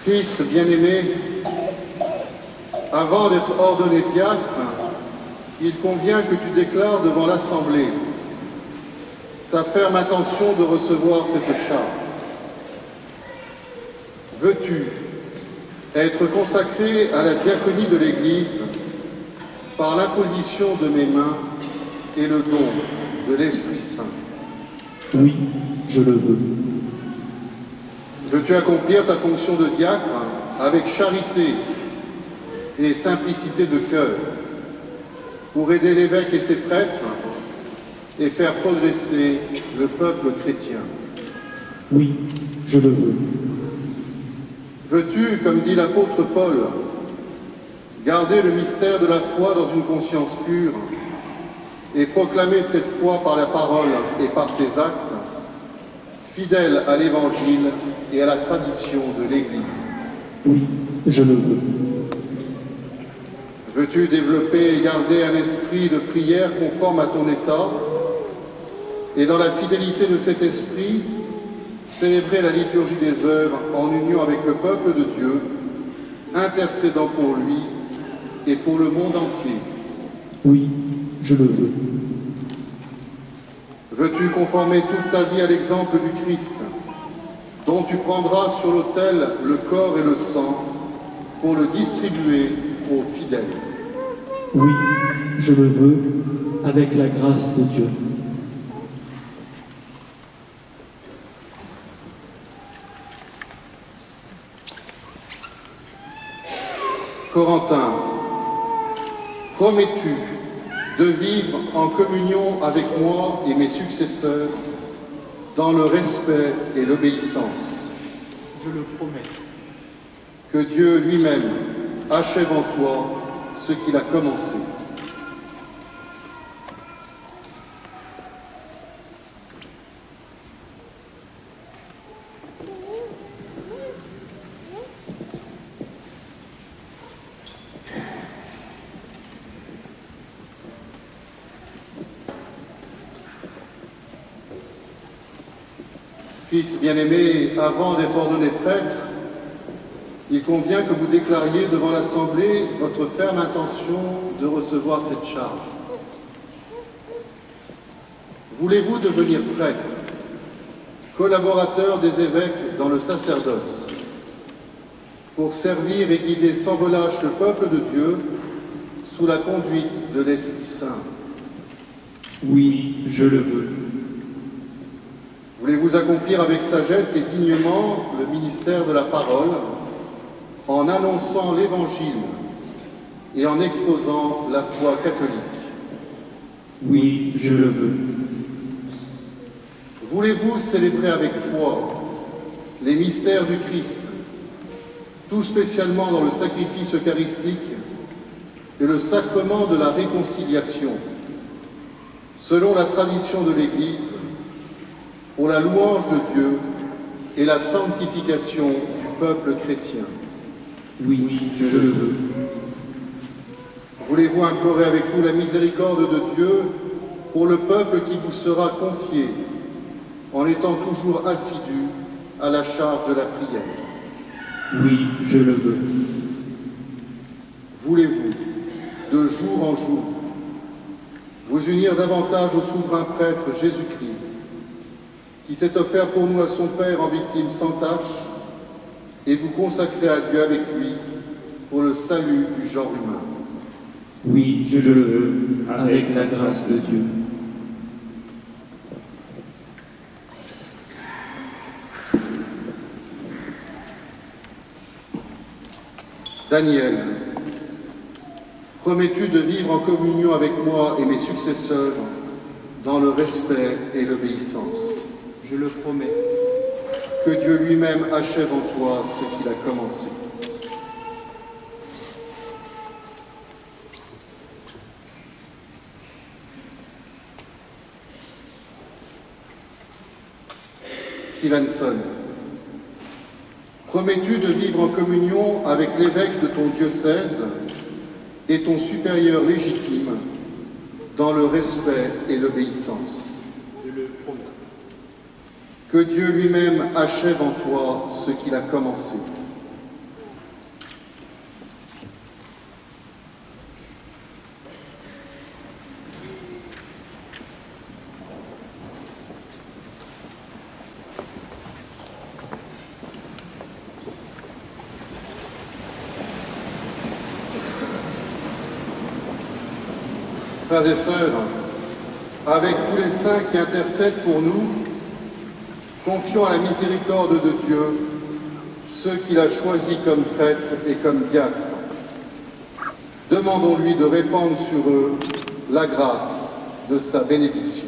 Fils bien-aimé, avant d'être ordonné diacre, il convient que tu déclares devant l'Assemblée ta ferme intention de recevoir cette charge. Veux-tu être consacré à la diaconie de l'Église par l'imposition de mes mains et le don de l'Esprit Saint? Oui, je le veux. Veux-tu accomplir ta fonction de diacre avec charité et simplicité de cœur pour aider l'évêque et ses prêtres et faire progresser le peuple chrétien? Oui, je le veux. Veux-tu, comme dit l'apôtre Paul, garder le mystère de la foi dans une conscience pure et proclamer cette foi par la parole et par tes actes, fidèle à l'Évangile et à la tradition de l'Église? Oui, je le veux. Veux-tu développer et garder un esprit de prière conforme à ton état et dans la fidélité de cet esprit, célébrer la liturgie des œuvres en union avec le peuple de Dieu, intercédant pour lui et pour le monde entier? Oui, je le veux. Veux-tu conformer toute ta vie à l'exemple du Christ, dont tu prendras sur l'autel le corps et le sang pour le distribuer aux fidèles? Oui, je le veux, avec la grâce de Dieu. Corentin, promets-tu de vivre en communion avec moi et mes successeurs dans le respect et l'obéissance? Je le promets. Que Dieu lui-même achève en toi ce qu'il a commencé. Fils bien-aimé, avant d'être ordonné prêtre, il convient que vous déclariez devant l'Assemblée votre ferme intention de recevoir cette charge. Voulez-vous devenir prêtre, collaborateur des évêques dans le sacerdoce, pour servir et guider sans relâche le peuple de Dieu sous la conduite de l'Esprit Saint? Oui, je le veux. Voulez-vous accomplir avec sagesse et dignement le ministère de la parole, en annonçant l'Évangile et en exposant la foi catholique? Oui, je le veux. Voulez-vous célébrer avec foi les mystères du Christ, tout spécialement dans le sacrifice eucharistique et le sacrement de la réconciliation, selon la tradition de l'Église, pour la louange de Dieu et la sanctification du peuple chrétien? Oui, je le veux. Voulez-vous implorer avec nous la miséricorde de Dieu pour le peuple qui vous sera confié, en étant toujours assidu à la charge de la prière? Oui, je le veux. Voulez-vous, de jour en jour, vous unir davantage au souverain prêtre Jésus-Christ, qui s'est offert pour nous à son Père en victime sans tache, et vous consacrer à Dieu avec lui pour le salut du genre humain? Oui, je le veux, avec la grâce de Dieu. Daniel, promets-tu de vivre en communion avec moi et mes successeurs dans le respect et l'obéissance? Je le promets. Que Dieu lui-même achève en toi ce qu'il a commencé. Stevenson, promets-tu de vivre en communion avec l'évêque de ton diocèse et ton supérieur légitime dans le respect et l'obéissance? Je le promets. Que Dieu lui-même achève en toi ce qu'il a commencé. Frères et sœurs, avec tous les saints qui intercèdent pour nous, confions à la miséricorde de Dieu ceux qu'il a choisis comme prêtres et comme diacres. Demandons-lui de répandre sur eux la grâce de sa bénédiction.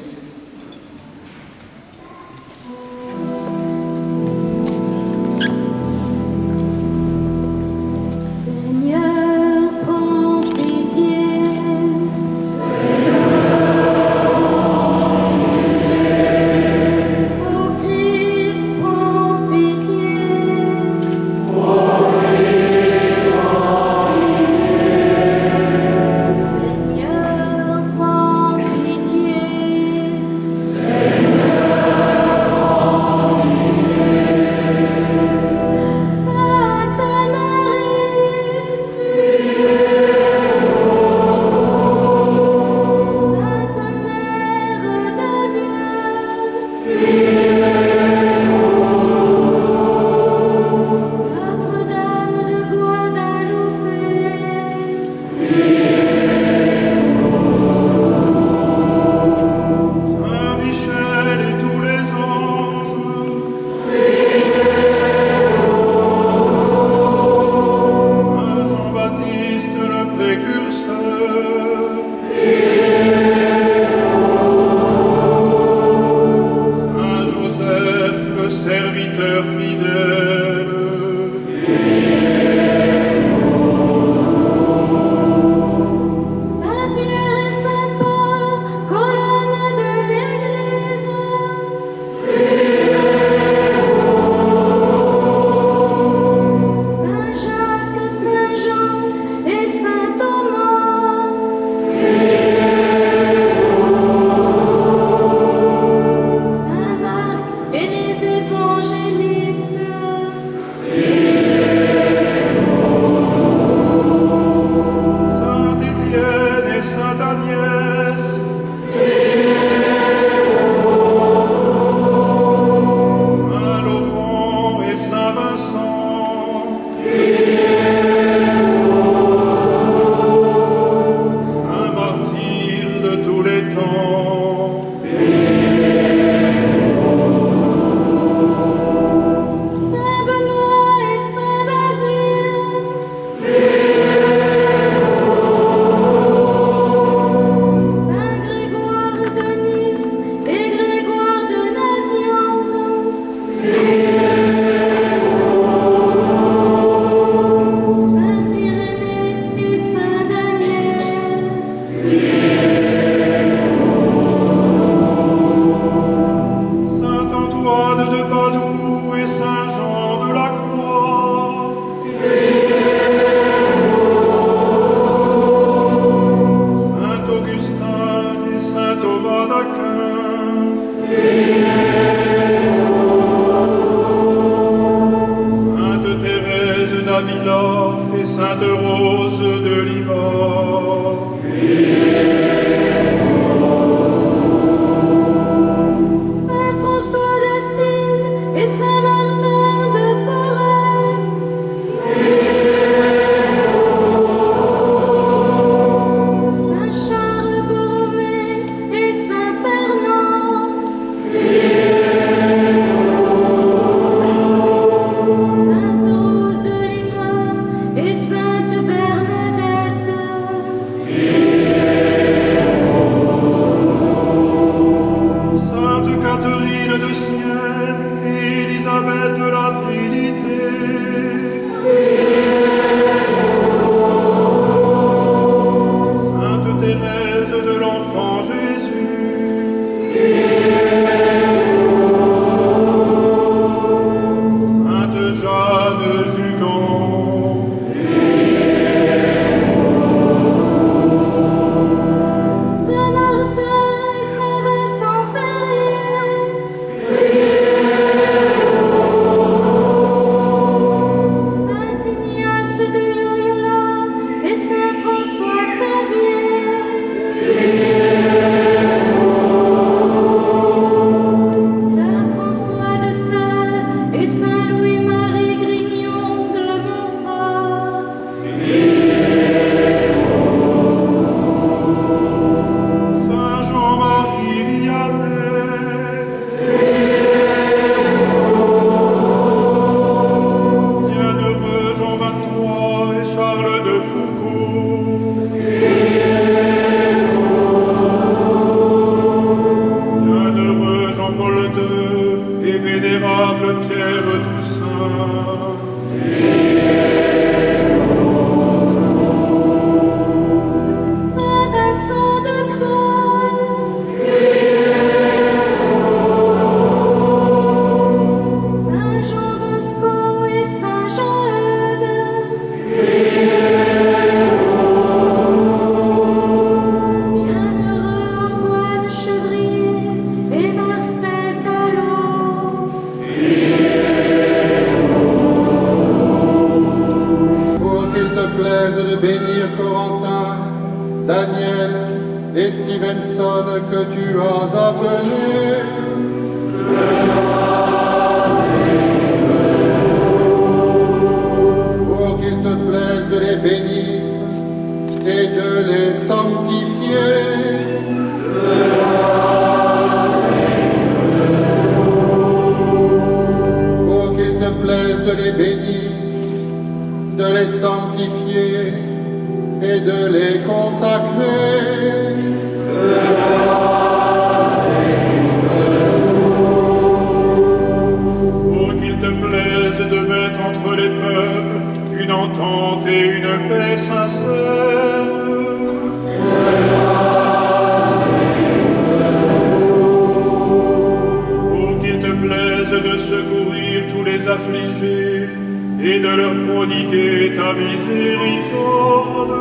Sainte bénir Corentin, Daniel et Stevenson que tu as appelés. Pour qu'il te plaise de les bénir et de les sanctifier. Pour qu'il te plaise de les bénir, de les sanctifier et de les consacrer. Pour qu'il te plaise de mettre entre les peuples une entente et une paix sincère. Pour qu'il te plaise de secourir tous les affligés et de leur prodiguer ta miséricorde.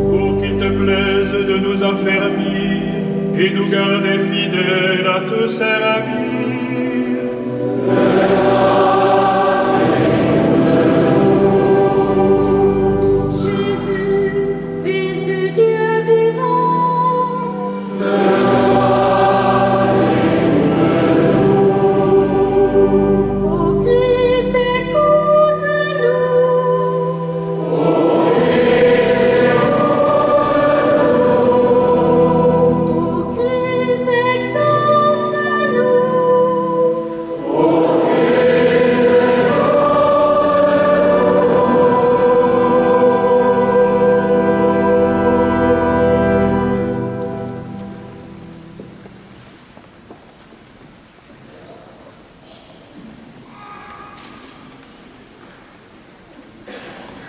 Pour qu'il te plaise de nous affermir et nous garder fidèles à te servir.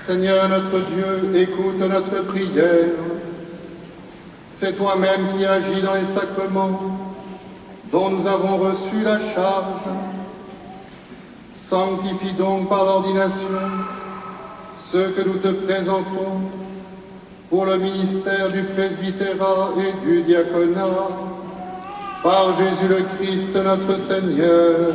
Seigneur notre Dieu, écoute notre prière. C'est toi-même qui agis dans les sacrements dont nous avons reçu la charge. Sanctifie donc par l'ordination ceux que nous te présentons pour le ministère du presbytérat et du diaconat, par Jésus le Christ notre Seigneur.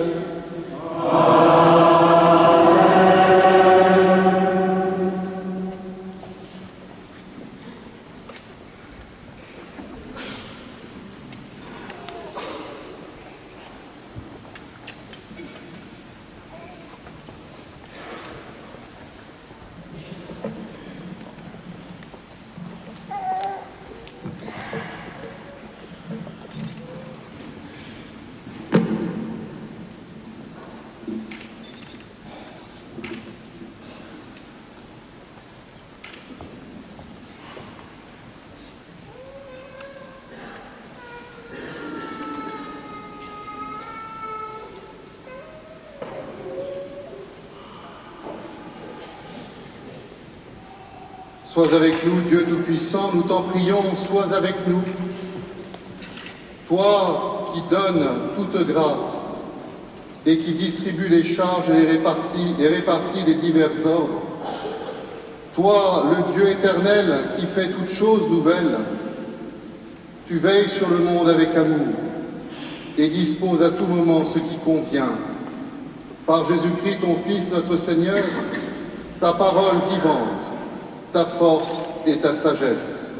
Sois avec nous, Dieu Tout-Puissant, nous t'en prions, sois avec nous. Toi qui donnes toute grâce et qui distribue les charges et les répartit les divers ordres. Toi, le Dieu éternel qui fait toutes choses nouvelles, tu veilles sur le monde avec amour et disposes à tout moment ce qui convient. Par Jésus-Christ, ton Fils, notre Seigneur, ta parole vivante, ta force et ta sagesse.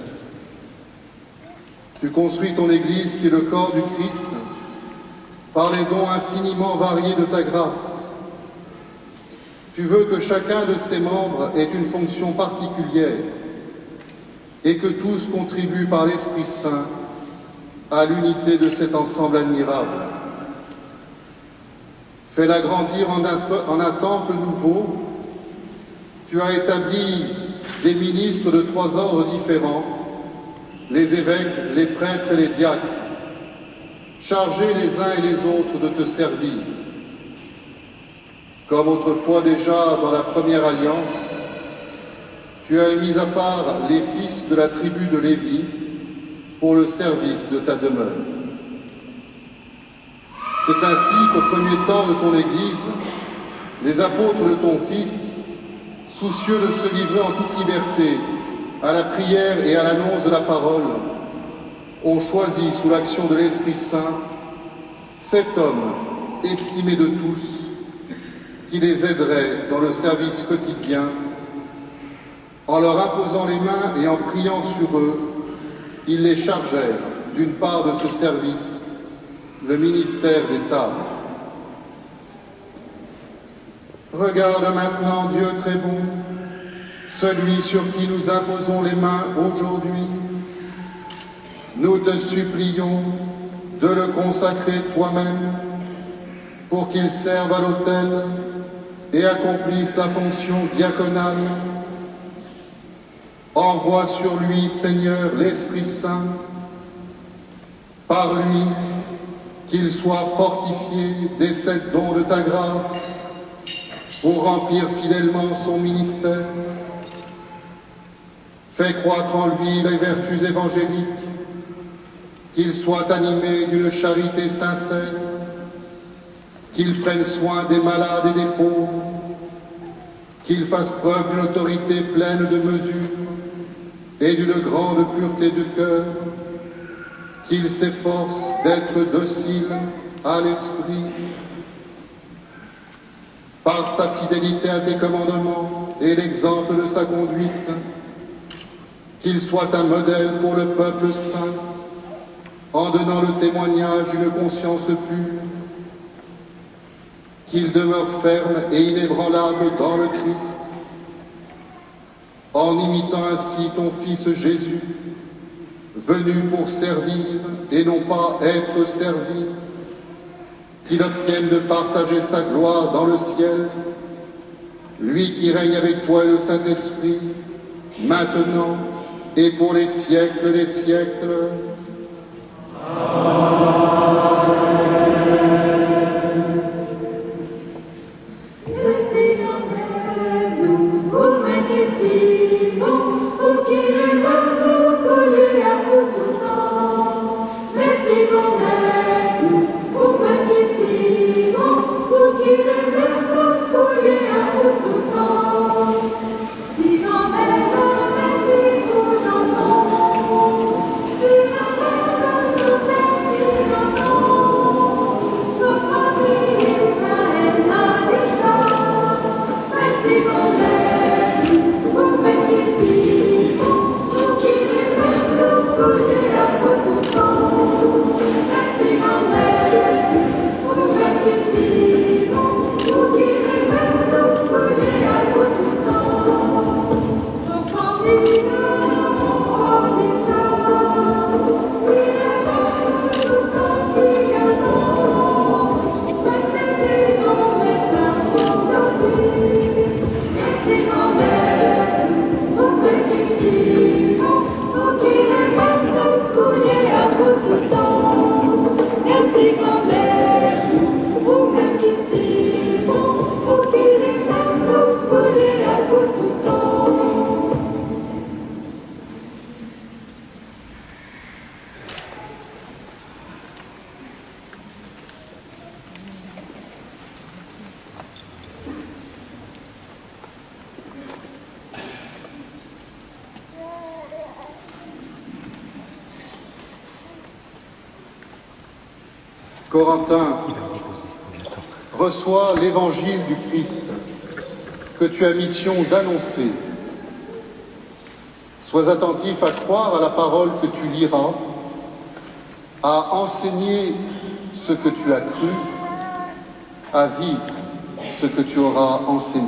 Tu construis ton Église qui est le corps du Christ par les dons infiniment variés de ta grâce. Tu veux que chacun de ses membres ait une fonction particulière et que tous contribuent par l'Esprit Saint à l'unité de cet ensemble admirable. Fais-la grandir en un temple nouveau. Tu as établi des ministres de 3 ordres différents, les évêques, les prêtres et les diacres, chargés les uns et les autres de te servir. Comme autrefois déjà dans la première alliance, tu as mis à part les fils de la tribu de Lévi pour le service de ta demeure. C'est ainsi qu'au premier temps de ton Église, les apôtres de ton Fils, soucieux de se livrer en toute liberté à la prière et à l'annonce de la parole, ont choisi sous l'action de l'Esprit Saint 7 hommes estimés de tous, qui les aideraient dans le service quotidien, en leur imposant les mains et en priant sur eux, ils les chargèrent d'une part de ce service, le ministère d'État. Regarde maintenant, Dieu très bon, celui sur qui nous imposons les mains aujourd'hui. Nous te supplions de le consacrer toi-même pour qu'il serve à l'autel et accomplisse la fonction diaconale. Envoie sur lui, Seigneur, l'Esprit Saint. Par lui, qu'il soit fortifié des 7 dons de ta grâce pour remplir fidèlement son ministère. Fais croître en lui les vertus évangéliques, qu'il soit animé d'une charité sincère, qu'il prenne soin des malades et des pauvres, qu'il fasse preuve d'une autorité pleine de mesure et d'une grande pureté de cœur, qu'il s'efforce d'être docile à l'esprit. Par sa fidélité à tes commandements et l'exemple de sa conduite, qu'il soit un modèle pour le peuple saint, en donnant le témoignage d'une conscience pure, qu'il demeure ferme et inébranlable dans le Christ, en imitant ainsi ton Fils Jésus, venu pour servir et non pas être servi, qu'il obtienne de partager sa gloire dans le ciel, lui qui règne avec toi et le Saint-Esprit, maintenant et pour les siècles des siècles. Corentin, reçois l'évangile du Christ que tu as mission d'annoncer. Sois attentif à croire à la parole que tu liras, à enseigner ce que tu as cru, à vivre ce que tu auras enseigné.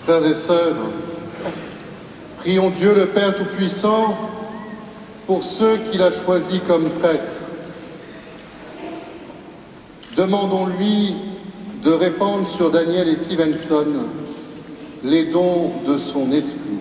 Frères et sœurs, prions Dieu le Père Tout-Puissant pour ceux qu'il a choisis comme prêtres. Demandons-lui de répandre sur Daniel et Stevenson les dons de son esprit.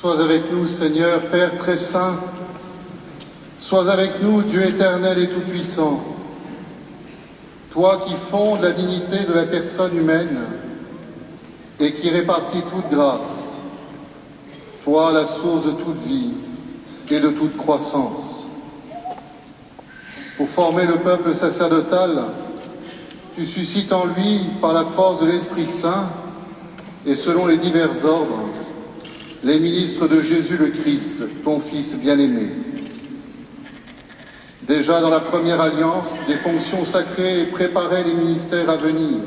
Sois avec nous, Seigneur, Père très saint. Sois avec nous, Dieu éternel et tout-puissant. Toi qui fondes la dignité de la personne humaine et qui répartis toute grâce. Toi, la source de toute vie et de toute croissance. Pour former le peuple sacerdotal, tu suscites en lui, par la force de l'Esprit Saint et selon les divers ordres, les ministres de Jésus le Christ, ton Fils bien-aimé. Déjà dans la première alliance, des fonctions sacrées préparaient les ministères à venir.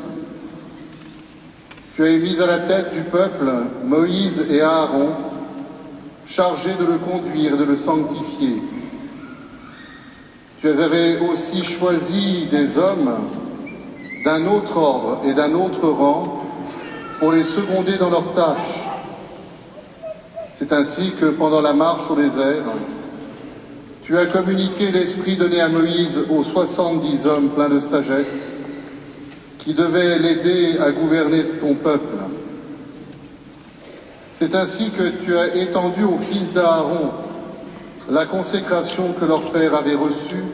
Tu as mis à la tête du peuple Moïse et Aaron, chargés de le conduire et de le sanctifier. Tu avais aussi choisi des hommes d'un autre ordre et d'un autre rang pour les seconder dans leurs tâches. C'est ainsi que pendant la marche au désert, tu as communiqué l'esprit donné à Moïse aux 70 hommes pleins de sagesse qui devaient l'aider à gouverner ton peuple. C'est ainsi que tu as étendu aux fils d'Aaron la consécration que leur père avait reçue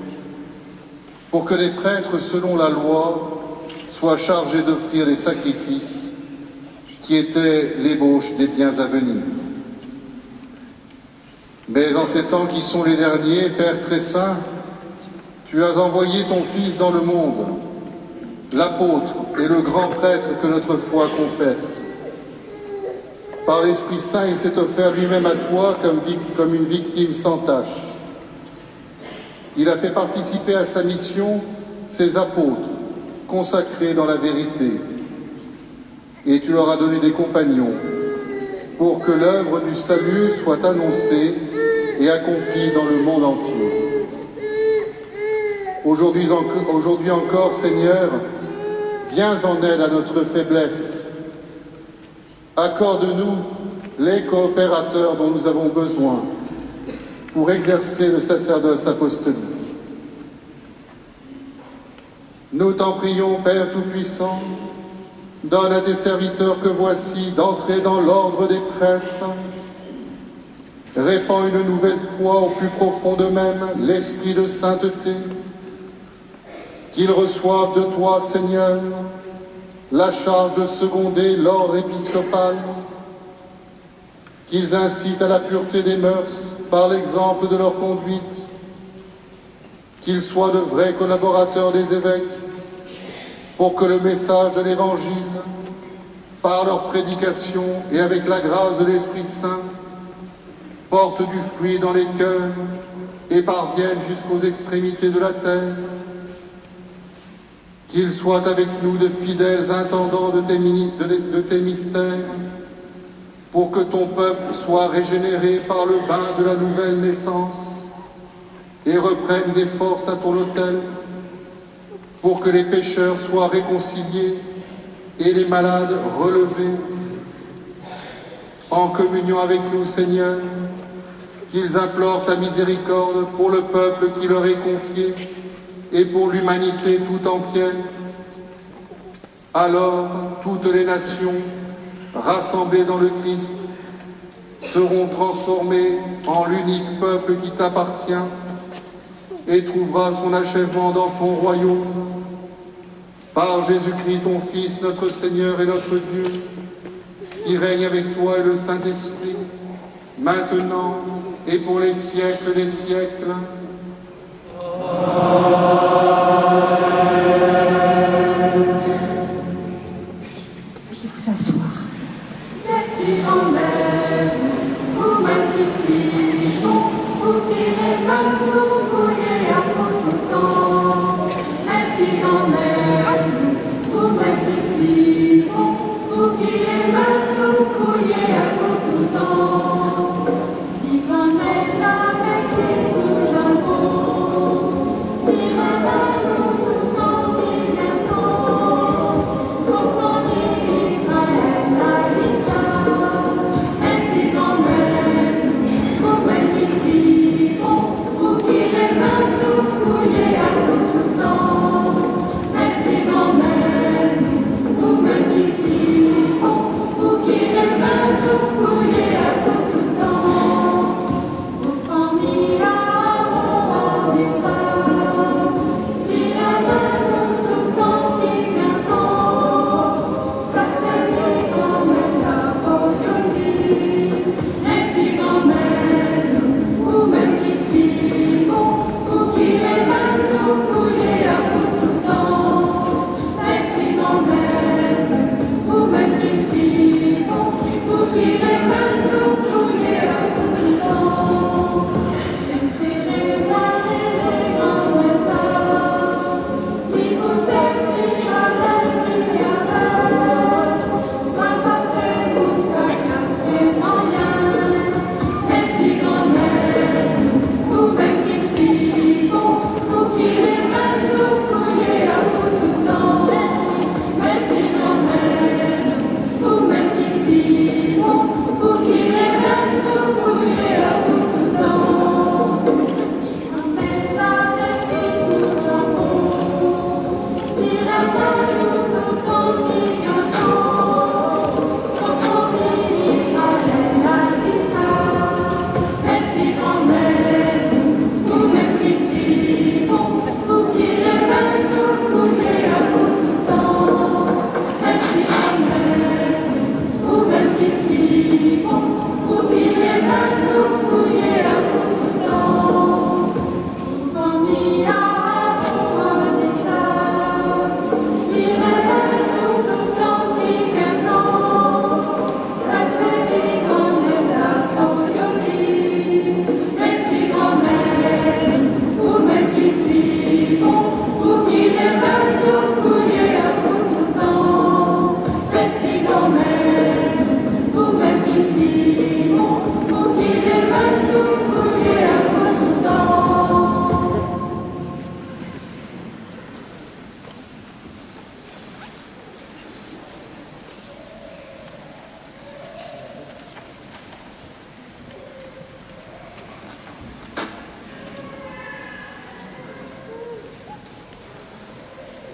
pour que les prêtres, selon la loi, soient chargés d'offrir les sacrifices qui étaient l'ébauche des biens à venir. Mais en ces temps qui sont les derniers, Père très saint, tu as envoyé ton Fils dans le monde, l'apôtre et le grand prêtre que notre foi confesse. Par l'Esprit Saint, il s'est offert lui-même à toi comme une victime sans tache. Il a fait participer à sa mission ses apôtres, consacrés dans la vérité. Et tu leur as donné des compagnons pour que l'œuvre du salut soit annoncée et accomplie dans le monde entier. Aujourd'hui encore, Seigneur, viens en aide à notre faiblesse. Accorde-nous les coopérateurs dont nous avons besoin pour exercer le sacerdoce apostolique. Nous t'en prions, Père Tout-Puissant, donne à tes serviteurs que voici d'entrer dans l'ordre des prêtres. Répands une nouvelle fois au plus profond d'eux-mêmes l'esprit de sainteté. Qu'ils reçoivent de toi, Seigneur, la charge de seconder l'ordre épiscopal. Qu'ils incitent à la pureté des mœurs par l'exemple de leur conduite. Qu'ils soient de vrais collaborateurs des évêques pour que le message de l'Évangile, par leur prédication et avec la grâce de l'Esprit Saint, porte du fruit dans les cœurs et parvienne jusqu'aux extrémités de la terre. Qu'ils soient avec nous de fidèles intendants de tes mystères, pour que ton peuple soit régénéré par le bain de la nouvelle naissance et reprenne des forces à ton autel, pour que les pécheurs soient réconciliés et les malades relevés. En communion avec nous, Seigneur, qu'ils implorent ta miséricorde pour le peuple qui leur est confié et pour l'humanité tout entière. Alors, toutes les nations, rassemblées dans le Christ, seront transformées en l'unique peuple qui t'appartient et trouvera son achèvement dans ton royaume. Par Jésus-Christ, ton Fils, notre Seigneur et notre Dieu, qui règne avec toi et le Saint-Esprit, maintenant et pour les siècles des siècles. Veuillez vous asseoir. Merci grand-mère, vous magnifions, vous tirez mal, vous couillez à votre temps. Merci grand-mère, vous magnifions, vous tirez mal, vous couillez à votre temps. Si grand-mère la merci pour l'amour, si madame nous vous en dit bientôt, comprenez Israël la dit ça. Ainsi grand-mère, vous magnifions, vous tirez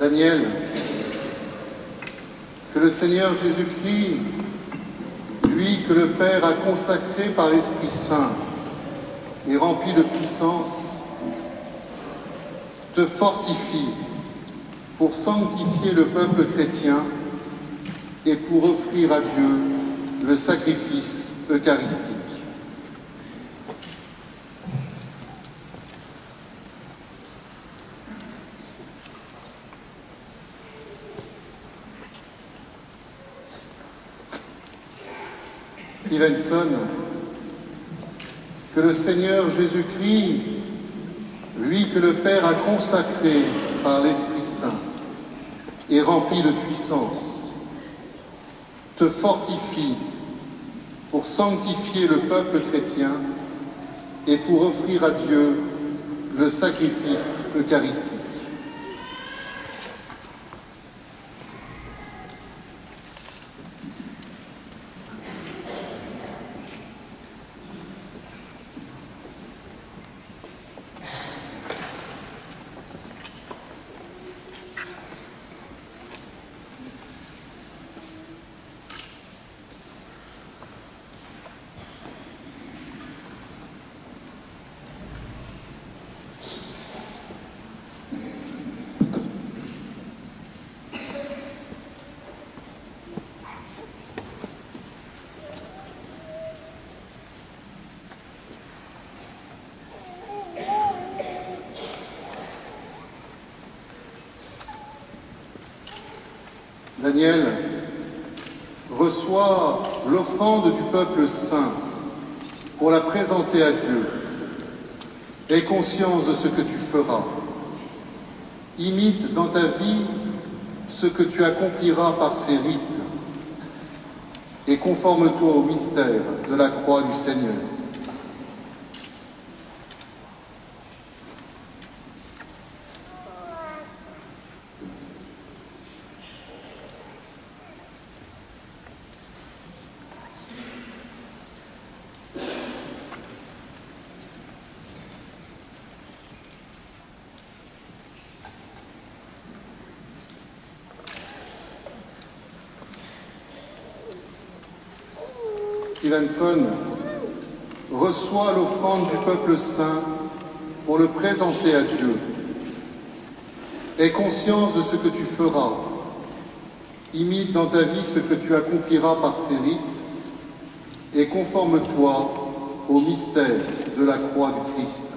Daniel, que le Seigneur Jésus-Christ, lui que le Père a consacré par l'Esprit Saint et rempli de puissance, te fortifie pour sanctifier le peuple chrétien et pour offrir à Dieu le sacrifice eucharistique. Stevenson, que le Seigneur Jésus-Christ, lui que le Père a consacré par l'Esprit Saint et rempli de puissance, te fortifie pour sanctifier le peuple chrétien et pour offrir à Dieu le sacrifice eucharistique. Daniel, reçois l'offrande du peuple saint pour la présenter à Dieu. Aie conscience de ce que tu feras. Imite dans ta vie ce que tu accompliras par ces rites et conforme-toi au mystère de la croix du Seigneur. Stevenson, reçois l'offrande du peuple saint pour le présenter à Dieu. Aie conscience de ce que tu feras. Imite dans ta vie ce que tu accompliras par ces rites et conforme-toi au mystère de la croix du Christ.